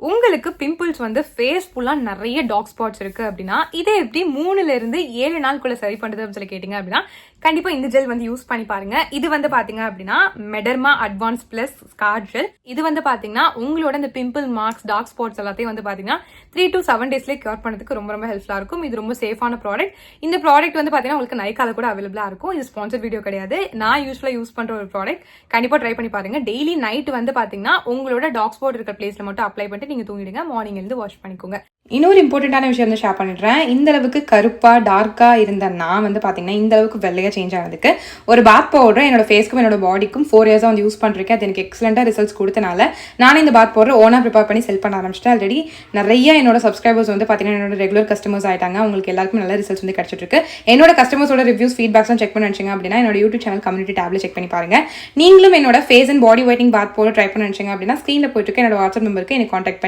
உங்களுக்கு பிம்பிள்ஸ் வந்து ஃபேஸ் ஃபுல்லா நிறைய டார்க் ஸ்பாட்ஸ் இருக்கு அப்படின்னா இதை எப்படி 3ல இருந்து 7 நாளுக்குள்ள சரி பண்றது அப்படின்னு சொல்லி கேட்டீங்க அப்படின்னா கண்டிப்பா இந்த ஜெல் வந்து யூஸ் பண்ணி பாருங்க. இது வந்து பாத்தீங்க அப்படின்னா மெடர்மா அட்வான்ஸ் பிளஸ் ஸ்கார் ஜெல். இது வந்து பாத்தீங்கன்னா உங்களோட இந்த பிம்பிள் மார்க்ஸ் டார்க் ஸ்பாட்ஸ் எல்லாத்தையும் வந்து பாத்தீங்கன்னா 3 to 7 டேஸ்லேயே கியூர் பண்ணதுக்கு ரொம்ப ரொம்ப ஹெல்ப்ஃபுல்லா இருக்கும். இது ரொம்ப சேஃபான ப்ராடக்ட். இந்த ப்ராடக்ட் வந்து பாத்தீங்கன்னா உங்களுக்கு நைக்கால கூட அவைலபிளா இருக்கும். இது ஸ்பான்சர் வீடியோ கிடையாது. நான் யூஸ்வலா யூஸ் பண்ற ஒரு ப்ராடக்ட். கண்டிப்பா ட்ரை பண்ணி பாருங்க. டெய்லி நைட் வந்து பாத்தீங்கன்னா உங்களோட டார்க் ஸ்பாட் இருக்கிற பிளேஸ்ல மட்டும் அப்ளை பண்ணிட்டு நீங்க தூங்கிடுங்க. மார்னிங் எழுந்து வாஷ் பண்ணிக்கோங்க. இன்னொரு இம்பார்ட்டண்டான விஷயம் வந்து ஷேர் பண்ணிடுறேன். இந்த அளவுக்கு கருப்பா டார்க்கா இருந்த நான் வந்து பாத்தீங்கன்னா இந்த அளவுக்கு வெள்ளையா சேஞ்ச் ஆனதுக்கு ஒரு பாத் பவுடர் என்னோட ஃபேஸ்க்கும் என்னோட பாடிக்கும் 4 இயர்ஸா வந்து யூஸ் பண்ணிருக்கேன். அது எனக்கு எக்ஸலண்டா ரிசல்ட்ஸ் கொடுத்தனால நானே இந்த பாத் பவுடர் ஓனா ப்ரிப்பேர் பண்ணி செல் பண்ண ஆரம்பிச்சிட்டேன். ஆல்ரெடி நிறைய என்னோட சப்ஸ்கிரைபர்ஸ் வந்து பாத்தீங்கன்னா என்னோட ரெகுலர் கஸ்டமர்ஸ் ஆயிட்டாங்க. உங்களுக்கு எல்லாருக்கும் நல்ல ரிசல்ட்ஸ் வந்து கிடைச்சிட்டு இருக்கு. என்னோட கஸ்டமர்ஸோட ரிவ்யூஸ் ஃபீட்பேக்ஸ்லாம் செக் பண்ணி நினைச்சீங்க அப்படின்னா என்னோட யூடியூப் சேனல் கம்யூனிட்டி டேப்ல செக் பண்ணி பாருங்க. நீங்களும் என்னோட face and body whitening bath powder try பண்ணி நினைச்சீங்க அப்படின்னா ஸ்கிரீன்ல போயிட்டு என்னோட வாட்ஸ்அப் நம்பருக்கு எனக்கு கான்டாக்ட்